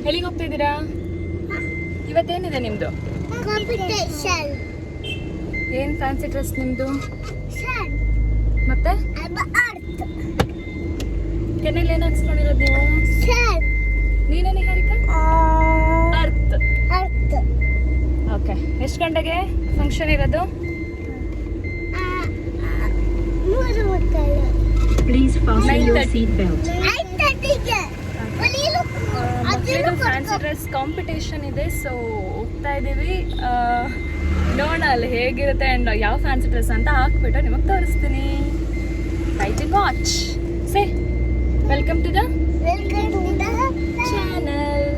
ಎಲ್ಲಿಗೆ ಹೋಗ್ತಾ ಇದ್ದೀರಾ? ಇವತ್ತೇನಿದೆ ನಿಮ್ಮದು ಕಾಂಪಿಟೇಷನ್. ಏನು ಫ್ಯಾನ್ಸಿ ಡ್ರೆಸ್ ನಿಮ್ಮದು? ಶನ್ ಮತ್ತೆ ಅರ್ತ್ ಕೆನ್ನೆಲ್ಲಿ ಏನು ಹಾಕ್ಸ್ಕೊಂಡಿರೋದು ನೀವು? ಶನ್ ನೀನೇ ನಿಹಾರಿಕಾ? ಅರ್ತ್. ಅರ್ತ್. ಓಕೆ. ಎಷ್ಟು ಗಂಟೆಗೆ ಫಂಕ್ಷನ್ ಇರೋದು? 3 ಮಕ್ಕಳು. Please fasten your seat belt. 5:30ಗೆ. ಮಕ್ಕಳಿಗೆ ಫ್ಯಾನ್ಸಿ ಡ್ರೆಸ್ ಕಾಂಪಿಟೇಷನ್ ಇದೆ, ಸೊ ಹೋಗ್ತಾ ಇದ್ದೀವಿ. ನೋಡೋಣ ಅಲ್ಲಿ ಹೇಗಿರುತ್ತೆ ಆ್ಯಂಡ್ ಯಾವ ಫ್ಯಾನ್ಸಿ ಡ್ರೆಸ್ ಅಂತ ಹಾಕ್ಬಿಟ್ಟು ನಿಮಗೆ ತೋರಿಸ್ತೀನಿ. Right and watch. Say welcome to the channel.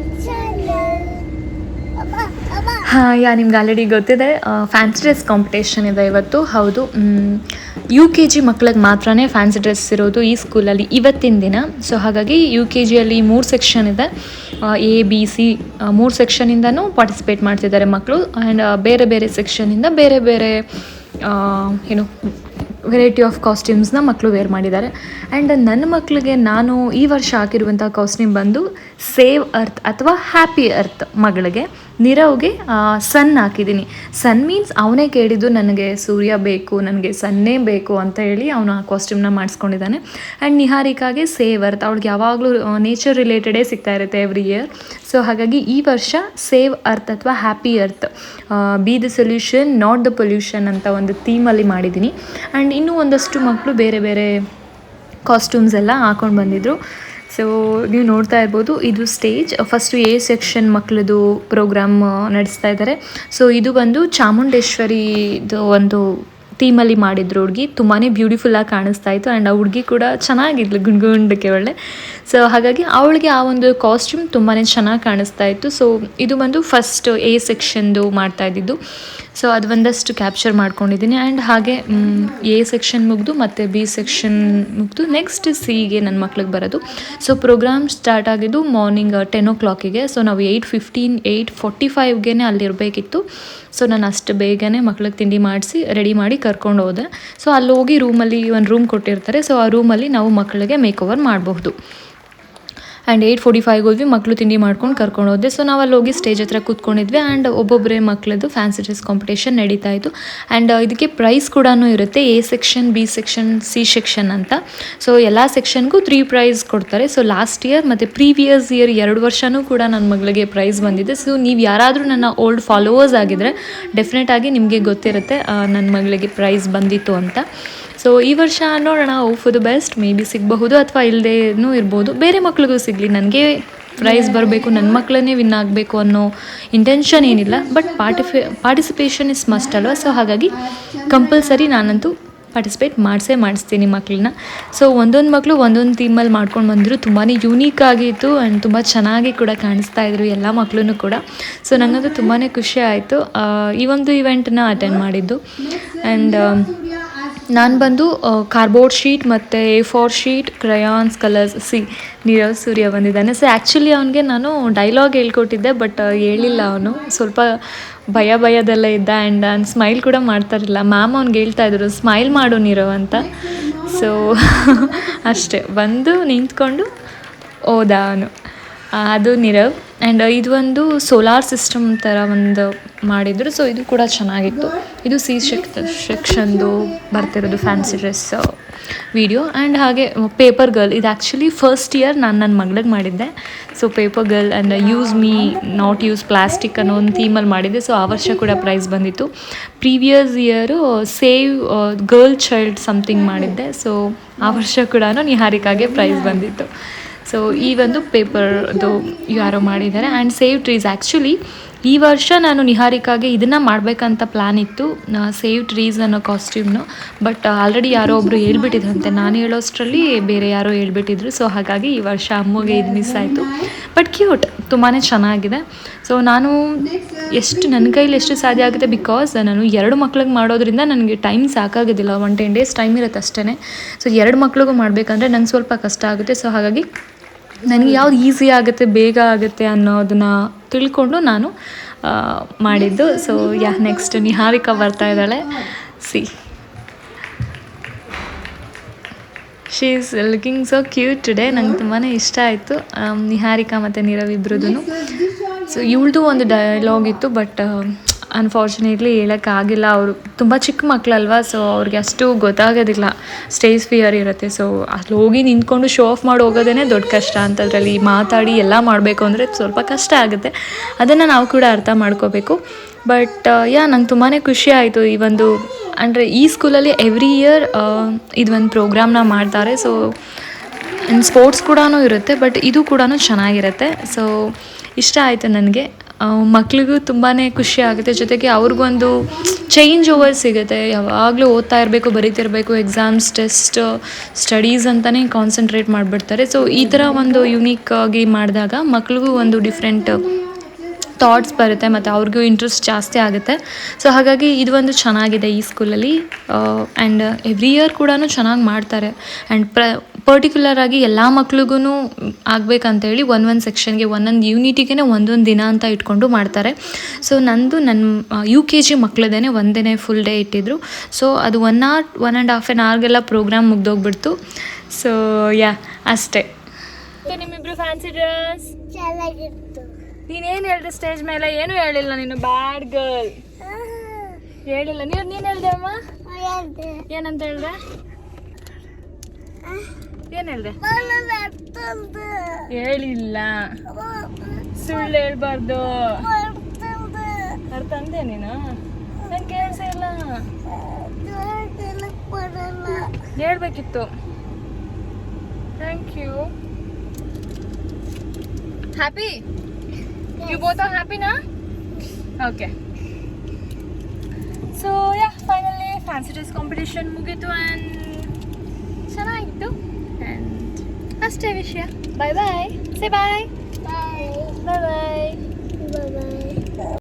Yeah ನಿಮ್ಗೆ ಆಲ್ರೆಡಿ ಗೊತ್ತಿದೆ ಫ್ಯಾನ್ಸಿ ಡ್ರೆಸ್ ಕಾಂಪಿಟೇಷನ್ ಇದೆ ಇವತ್ತು. ಹೌದು, UKG ಮಕ್ಕಳಿಗೆ ಮಾತ್ರನೇ ಫ್ಯಾನ್ಸಿ ಡ್ರೆಸ್ ಇರೋದು ಈ ಸ್ಕೂಲಲ್ಲಿ ಇವತ್ತಿನ ದಿನ. ಸೊ ಹಾಗಾಗಿ UKGಯಲ್ಲಿ 3 ಸೆಕ್ಷನ್ ಇದೆ. ABC 3 ಸೆಕ್ಷನಿಂದನೂ ಪಾರ್ಟಿಸಿಪೇಟ್ ಮಾಡ್ತಿದ್ದಾರೆ ಮಕ್ಕಳು. ಆ್ಯಂಡ್ ಬೇರೆ ಬೇರೆ ಸೆಕ್ಷನಿಂದ ಬೇರೆ ಬೇರೆ ಏನು ವೆರೈಟಿ ಆಫ್ ಕಾಸ್ಟ್ಯೂಮ್ಸ್ನ ಮಕ್ಕಳು ವೇರ್ ಮಾಡಿದ್ದಾರೆ. ಆ್ಯಂಡ್ ನನ್ನ ಮಕ್ಕಳಿಗೆ ನಾನು ಈ ವರ್ಷ ಹಾಕಿರುವಂಥ ಕಾಸ್ಟ್ಯೂಮ್ ಬಂದು ಸೇವ್ ಅರ್ತ್ ಅಥವಾ ಹ್ಯಾಪಿ ಅರ್ತ್. ಮಗಳಿಗೆ ನಿರವ್ಗೆ ಸನ್ ಹಾಕಿದ್ದೀನಿ. ಸನ್ ಮೀನ್ಸ್ ಅವನೇ ಕೇಳಿದ್ದು ನನಗೆ ಸೂರ್ಯ ಬೇಕು, ನನಗೆ ಸನ್ನೇ ಬೇಕು ಅಂತ ಹೇಳಿ ಅವನು ಆ ಕಾಸ್ಟ್ಯೂಮ್ನ ಮಾಡಿಸ್ಕೊಂಡಿದ್ದಾನೆ. ಆ್ಯಂಡ್ ನಿಹಾರಿಕಾಗೆ ಸೇವ್ ಅರ್ತ್, ಅವಳಿಗೆ ಯಾವಾಗಲೂ ನೇಚರ್ ರಿಲೇಟೆಡೇ ಸಿಗ್ತಾ ಇರುತ್ತೆ ಎವ್ರಿ ಇಯರ್. ಸೊ ಹಾಗಾಗಿ ಈ ವರ್ಷ ಸೇವ್ ಅರ್ತ್ ಅಥವಾ happy earth, B the solution not the pollution ಅಂತ ಒಂದು ಥೀಮಲ್ಲಿ ಮಾಡಿದ್ದೀನಿ. ಆ್ಯಂಡ್ ಇನ್ನೂ ಒಂದಷ್ಟು ಮಕ್ಕಳು ಬೇರೆ ಬೇರೆ ಕಾಸ್ಟ್ಯೂಮ್ಸ್ ಎಲ್ಲ ಹಾಕೊಂಡು ಬಂದಿದ್ದರು. ಸೊ ನೀವು ನೋಡ್ತಾ ಇರ್ಬೋದು, ಇದು ಸ್ಟೇಜ್. ಫಸ್ಟು A ಸೆಕ್ಷನ್ ಮಕ್ಕಳದು ಪ್ರೋಗ್ರಾಮ್ ನಡೆಸ್ತಾ ಇದ್ದಾರೆ. ಸೊ ಇದು ಬಂದು ಚಾಮುಂಡೇಶ್ವರಿದು ಒಂದು ಥೀಮಲ್ಲಿ ಮಾಡಿದ್ರು. ಹುಡುಗಿ ತುಂಬಾ ಬ್ಯೂಟಿಫುಲ್ಲಾಗಿ ಕಾಣಿಸ್ತಾ ಇತ್ತು. ಆ್ಯಂಡ್ ಆ ಹುಡುಗಿ ಕೂಡ ಚೆನ್ನಾಗಿದ್ಲು, ಗುಂಡ್ಗುಂಡಕ್ಕೆ ಒಳ್ಳೆ. ಸೊ ಹಾಗಾಗಿ ಅವಳಿಗೆ ಆ ಒಂದು ಕಾಸ್ಟ್ಯೂಮ್ ತುಂಬಾ ಚೆನ್ನಾಗಿ ಕಾಣಿಸ್ತಾ ಇತ್ತು. ಸೊ ಇದು ಬಂದು ಫಸ್ಟ್ A ಸೆಕ್ಷನ್ದು ಮಾಡ್ತಾ ಇದ್ದಿದ್ದು. ಸೊ ಅದು ಒಂದಷ್ಟು ಕ್ಯಾಪ್ಚರ್ ಮಾಡ್ಕೊಂಡಿದ್ದೀನಿ. ಆ್ಯಂಡ್ ಹಾಗೆ A ಸೆಕ್ಷನ್ ಮುಗಿದು ಮತ್ತು B ಸೆಕ್ಷನ್ ಮುಗಿದು ನೆಕ್ಸ್ಟ್ Cಗೆ ನನ್ನ ಮಕ್ಳಿಗೆ ಬರೋದು. ಸೊ ಪ್ರೋಗ್ರಾಮ್ ಸ್ಟಾರ್ಟ್ ಆಗಿದ್ದು ಮಾರ್ನಿಂಗ್ 10 o'clockಗೆ. ಸೊ ನಾವು 8:15 8:45ಗೆ ಅಲ್ಲಿರಬೇಕಿತ್ತು. ಸೊ ನಾನು ಅಷ್ಟು ಬೇಗನೆ ಮಕ್ಳಿಗೆ ತಿಂಡಿ ಮಾಡಿಸಿ ರೆಡಿ ಮಾಡಿ ಕರ್ಕೊಂಡು ಹೋದೆ. ಸೊ ಅಲ್ಲಿ ಹೋಗಿ ರೂಮಲ್ಲಿ ಒಂದು ರೂಮ್ ಕೊಟ್ಟಿರ್ತಾರೆ. ಸೊ ಆ ರೂಮಲ್ಲಿ ನಾವು ಮಕ್ಕಳಿಗೆ ಮೇಕ್ ಓವರ್ ಮಾಡಬಹುದು. ಆ್ಯಂಡ್ 8:45 ಹೋದ್ವಿ, ಮಕ್ಕಳು ತಿಂಡಿ ಮಾಡ್ಕೊಂಡು ಕರ್ಕೊಂಡು ಹೋದೆ. ಸೊ ನಾವು ಅಲ್ಲಿ ಹೋಗಿ ಸ್ಟೇಜ್ ಹತ್ರ ಕೂತ್ಕೊಂಡಿದ್ವಿ. ಆ್ಯಂಡ್ ಒಬ್ಬೊಬ್ಬರೇ ಮಕ್ಕಳದ್ದು ಫ್ಯಾನ್ಸಿ ಡ್ರೆಸ್ ಕಾಂಪಿಟೇಷನ್ ನಡೀತಾ ಇತ್ತು. ಆ್ಯಂಡ್ ಇದಕ್ಕೆ ಪ್ರೈಸ್ ಕೂಡ ಇರುತ್ತೆ, A section, B section, C section ಅಂತ. ಸೊ ಎಲ್ಲ ಸೆಕ್ಷನ್ಗೂ 3 ಪ್ರೈಸ್ ಕೊಡ್ತಾರೆ. ಸೊ ಲಾಸ್ಟ್ ಇಯರ್ ಮತ್ತು ಪ್ರೀವಿಯಸ್ ಇಯರ್ 2 ವರ್ಷವೂ ಕೂಡ ನನ್ನ ಮಗಳಿಗೆ ಪ್ರೈಸ್ ಬಂದಿದೆ. ಸೊ ನೀವು ಯಾರಾದರೂ ನನ್ನ ಓಲ್ಡ್ ಫಾಲೋವರ್ಸ್ ಆಗಿದ್ದರೆ ಡೆಫಿನೆಟಾಗಿ ನಿಮಗೆ ಗೊತ್ತಿರುತ್ತೆ ನನ್ನ ಮಗಳಿಗೆ ಪ್ರೈಸ್ ಬಂದಿತ್ತು ಅಂತ. ಸೊ ಈ ವರ್ಷ ನೋಡೋಣ, hope for the best. May be ಸಿಗಬಹುದು ಅಥವಾ ಇಲ್ಲದೇನೂ ಇರ್ಬೋದು, ಬೇರೆ ಮಕ್ಳಿಗೂ ಸಿಗಲಿ. ನನಗೆ ಪ್ರೈಸ್ ಬರಬೇಕು, ನನ್ನ ಮಕ್ಕಳನ್ನೇ ವಿನ್ ಆಗಬೇಕು ಅನ್ನೋ ಇಂಟೆನ್ಷನ್ ಏನಿಲ್ಲ. ಬಟ್ ಪಾರ್ಟಿಸಿಪೇಷನ್ ಇಸ್ ಮಸ್ಟ್ ಅಲ್ವಾ. ಸೊ ಹಾಗಾಗಿ ಕಂಪಲ್ಸರಿ ನಾನಂತೂ ಪಾರ್ಟಿಸಿಪೇಟ್ ಮಾಡಿಸ್ತೀನಿ ಮಕ್ಕಳನ್ನ. ಸೊ ಒಂದೊಂದು ಮಕ್ಕಳು ಒಂದೊಂದು ಥೀಮಲ್ಲಿ ಮಾಡ್ಕೊಂಡು ಬಂದರು. ತುಂಬಾ ಯೂನೀಕ್ ಆಗಿತ್ತು ಆ್ಯಂಡ್ ತುಂಬ ಚೆನ್ನಾಗಿ ಕೂಡ ಕಾಣಿಸ್ತಾ ಇದ್ರು ಎಲ್ಲ ಮಕ್ಕಳೂ ಕೂಡ. ಸೊ ನನಗಂತೂ ತುಂಬಾ ಖುಷಿ ಆಯಿತು ಈ ಒಂದು ಇವೆಂಟನ್ನ ಅಟೆಂಡ್ ಮಾಡಿದ್ದು. ಆ್ಯಂಡ್ ನಾನು ಬಂದು ಕಾರ್ಬೋರ್ಡ್ ಶೀಟ್ ಮತ್ತು A4 sheet, crayons, colours. Nirav Surya ಬಂದಿದ್ದಾನೆ. ಸೊ ಆ್ಯಕ್ಚುಲಿ ಅವನಿಗೆ ನಾನು ಡೈಲಾಗ್ ಹೇಳ್ಕೊಟ್ಟಿದ್ದೆ, ಬಟ್ ಹೇಳಿಲ್ಲ. ಅವನು ಸ್ವಲ್ಪ ಭಯದಲ್ಲೇ ಇದ್ದ. ಆ್ಯಂಡ್ ನಾನು ಸ್ಮೈಲ್ ಕೂಡ ಮಾಡ್ತಾರಿಲ್ಲ. ಮ್ಯಾಮ್ ಅವ್ನಿಗೆ ಹೇಳ್ತಾಯಿದ್ರು ಸ್ಮೈಲ್ ಮಾಡು ನೀರವ್ ಅಂತ. ಸೊ ಅಷ್ಟೇ, ಬಂದು ನಿಂತ್ಕೊಂಡು ಹೋದ ಅವನು. ಅದು ನೀರವ್. ಆ್ಯಂಡ್ ಇದು ಒಂದು ಸೋಲಾರ್ ಸಿಸ್ಟಮ್ ಥರ ಒಂದು ಮಾಡಿದರು. ಸೊ ಇದು ಕೂಡ ಚೆನ್ನಾಗಿತ್ತು. ಇದು C ಸೆಕ್ಷನ್ದು ಬರ್ತಿರೋದು ಫ್ಯಾನ್ಸಿ ಡ್ರೆಸ್ ವಿಡಿಯೋ. ಆ್ಯಂಡ್ ಹಾಗೆ ಪೇಪರ್ ಗರ್ಲ್, ಇದು ಆ್ಯಕ್ಚುಲಿ ಫಸ್ಟ್ ಇಯರ್ ನಾನು ನನ್ನ ಮಗಳಿಗೆ ಮಾಡಿದ್ದೆ. So paper girl and use me not use plastic ಅನ್ನೋ ಒಂದು ಥೀಮಲ್ಲಿ ಮಾಡಿದ್ದೆ. ಸೊ ಆ ವರ್ಷ ಕೂಡ ಪ್ರೈಸ್ ಬಂದಿತ್ತು. Previous year save girl child something ಮಾಡಿದ್ದೆ. ಸೊ ಆ ವರ್ಷ ಕೂಡ ನಿಹಾರಿಕಾಗೆ ಪ್ರೈಸ್ ಬಂದಿತ್ತು. ಸೊ ಈ ಒಂದು ಪೇಪರ್ದು ಯಾರೋ ಮಾಡಿದ್ದಾರೆ. ಆ್ಯಂಡ್ ಸೇವ್ ಟ್ರೀಸ್, ಆ್ಯಕ್ಚುಲಿ ಈ ವರ್ಷ ನಾನು ನಿಹಾರಿಕಾಗೆ ಇದನ್ನು ಮಾಡಬೇಕಂತ ಪ್ಲ್ಯಾನ್ ಇತ್ತು, ಸೇವ್ ಟ್ರೀಸ್ ಅನ್ನೋ ಕಾಸ್ಟ್ಯೂಮ್ನು. ಬಟ್ ಆಲ್ರೆಡಿ ಯಾರೋ ಒಬ್ಬರು ಹೇಳ್ಬಿಟ್ಟಿದ್ರಂತೆ, ನಾನು ಹೇಳೋಷ್ಟರಲ್ಲಿ ಬೇರೆ ಯಾರೋ ಹೇಳ್ಬಿಟ್ಟಿದ್ರು. ಸೊ ಹಾಗಾಗಿ ಈ ವರ್ಷ ಅಮ್ಮಗೆ ಇದು ಮಿಸ್ ಆಯಿತು. ಬಟ್ ಕ್ಯೂಟ್, ತುಂಬಾ ಚೆನ್ನಾಗಿದೆ. ಸೊ ನಾನು ನನ್ನ ಕೈಲಿ ಎಷ್ಟು ಸಾಧ್ಯ ಆಗುತ್ತೆ, ಬಿಕಾಸ್ ನಾನು 2 ಮಕ್ಳಿಗೆ ಮಾಡೋದ್ರಿಂದ ನನಗೆ ಟೈಮ್ ಸಾಕಾಗೋದಿಲ್ಲ. 10 days ಟೈಮ್ ಇರುತ್ತೆ ಅಷ್ಟೇ. ಸೊ 2 ಮಕ್ಳಿಗೂ ಮಾಡಬೇಕಂದ್ರೆ ನಂಗೆ ಸ್ವಲ್ಪ ಕಷ್ಟ ಆಗುತ್ತೆ. ಸೊ ಹಾಗಾಗಿ ನನಗೆ ಯಾವ್ದು ಈಸಿ ಆಗುತ್ತೆ, ಬೇಗ ಆಗುತ್ತೆ ಅನ್ನೋದನ್ನ ತಿಳ್ಕೊಂಡು ನಾನು ಮಾಡಿದ್ದು. ಸೊ ನೆಕ್ಸ್ಟ್ ನಿಹಾರಿಕಾ ಬರ್ತಾ ಇದ್ದಾಳೆ. She is looking so cute today. ನಂಗೆ ತುಂಬಾ ಇಷ್ಟ ಆಯಿತು ನಿಹಾರಿಕಾ ಮತ್ತು ನೀರವ್ ಇಬ್ರದ್ದು. ಸೊ ಇವಳದು ಒಂದು ಡೈಲಾಗ್ ಇತ್ತು, ಬಟ್ ಅನ್ಫಾರ್ಚುನೇಟ್ಲಿ ಹೇಳೋಕ್ಕಾಗಿಲ್ಲ. ಅವರು ತುಂಬ ಚಿಕ್ಕ ಮಕ್ಕಳಲ್ವ, ಸೊ ಅವ್ರಿಗೆ ಅಷ್ಟು ಗೊತ್ತಾಗೋದಿಲ್ಲ, ಸ್ಟೇಜ್ ಫಿಯರ್ ಇರುತ್ತೆ. ಸೊ ಅಲ್ಲಿ ಹೋಗಿ ನಿಂತ್ಕೊಂಡು ಶೋ ಆಫ್ ಮಾಡಿ ಹೋಗೋದೇ ದೊಡ್ಡ ಕಷ್ಟ. ಅಂಥದ್ರಲ್ಲಿ ಮಾತಾಡಿ ಎಲ್ಲ ಮಾಡಬೇಕು ಅಂದರೆ ಸ್ವಲ್ಪ ಕಷ್ಟ ಆಗುತ್ತೆ. ಅದನ್ನು ನಾವು ಕೂಡ ಅರ್ಥ ಮಾಡ್ಕೋಬೇಕು. ಬಟ್ ನಂಗೆ ತುಂಬಾ ಖುಷಿ ಆಯಿತು ಈ ಒಂದು, ಅಂದರೆ ಈ ಸ್ಕೂಲಲ್ಲಿ ಎವ್ರಿ ಇಯರ್ ಇದೊಂದು ಪ್ರೋಗ್ರಾಮ್ನ ಮಾಡ್ತಾರೆ. ಸೊ ಸ್ಪೋರ್ಟ್ಸ್ ಕೂಡ ಇರುತ್ತೆ, ಬಟ್ ಇದು ಕೂಡ ಚೆನ್ನಾಗಿರುತ್ತೆ. ಸೊ ಇಷ್ಟ ಆಯಿತು ನನಗೆ. ಮಕ್ಳಿಗೂ ತುಂಬಾ ಖುಷಿ ಆಗುತ್ತೆ, ಜೊತೆಗೆ ಅವ್ರಿಗೊಂದು ಚೇಂಜ್ ಓವರ್ ಸಿಗುತ್ತೆ. ಯಾವಾಗಲೂ ಓದ್ತಾ ಇರಬೇಕು, ಬರೀತಿರಬೇಕು, ಎಕ್ಸಾಮ್ಸ್, ಟೆಸ್ಟ್, ಸ್ಟಡೀಸ್ ಅಂತಲೇ ಕಾನ್ಸಂಟ್ರೇಟ್ ಮಾಡಿಬಿಡ್ತಾರೆ. ಸೊ ಈ ಥರ ಒಂದು ಯುನೀಕ್ ಆಗಿ ಮಾಡಿದಾಗ ಮಕ್ಳಿಗೂ ಒಂದು ಡಿಫ್ರೆಂಟ್ ಥಾಟ್ಸ್ ಬರುತ್ತೆ ಮತ್ತು ಅವ್ರಿಗೂ ಇಂಟ್ರೆಸ್ಟ್ ಜಾಸ್ತಿ ಆಗುತ್ತೆ. ಸೊ ಹಾಗಾಗಿ ಇದು ಒಂದು ಚೆನ್ನಾಗಿದೆ ಈ ಸ್ಕೂಲಲ್ಲಿ. ಆ್ಯಂಡ್ ಎವ್ರಿ ಇಯರ್ ಕೂಡ ಚೆನ್ನಾಗಿ ಮಾಡ್ತಾರೆ. ಆ್ಯಂಡ್ ಪರ್ಟಿಕ್ಯುಲರ್ ಆಗಿ ಎಲ್ಲ ಮಕ್ಳಿಗೂ ಆಗಬೇಕಂತೇಳಿ ಒಂದೊಂದು ಸೆಕ್ಷನ್ಗೆ, ಒಂದೊಂದು ಯೂನಿಟಿಗೆ ಒಂದೊಂದು ದಿನ ಅಂತ ಇಟ್ಕೊಂಡು ಮಾಡ್ತಾರೆ. ಸೊ ನನ್ನ UKG ಮಕ್ಕಳದೇ ಒಂದೇ ಫುಲ್ ಡೇ ಇಟ್ಟಿದ್ರು. ಸೊ ಅದು 1 hour 1.5 hourಗೆಲ್ಲ ಪ್ರೋಗ್ರಾಮ್ ಮುಗ್ದೋಗ್ಬಿಡ್ತು. ಸೊ ಅಷ್ಟೇ. ನಿಮ್ಮಿಬ್ರು ಫ್ಯಾನ್ಸಿ ಡ್ರೆಸ್ ಚೆನ್ನಾಗಿತ್ತು. ನೀನೇನು ಹೇಳಿದೆ ಸ್ಟೇಜ್ ಮೇಲೆ? ಏನೂ ಹೇಳಿಲ್ಲ ನೀನು, ಬ್ಯಾಡ್ ಗರ್ಲ್ ಹೇಳಿಲ್ಲ. ನೀನು ಹೇಳ್ದೆ ಅಮ್ಮ? ಏನಂತ ಹೇಳ್ದೆ? ಏನು ಹೇಳ್ದೆ? ಹೇಳಿಲ್ಲ, ಸುಳ್ಳು ಹೇಳ್ಬಾರ್ದು. ಅರ್ಥ ಅಂದೆ ನೀನು? ನಂಗೆ ಕೇಳಿಸ ಇಲ್ಲ, ಹೇಳ್ಬೇಕಿತ್ತು. Thank you. Happy? You both are happy now? Okay. So finally fancy dress competition ಮುಗಿತು and ಚೆನ್ನಾಗಿತ್ತು. And ಅಷ್ಟೇ ವಿಷಯ. Bye bye. Say bye. Bye. Bye bye.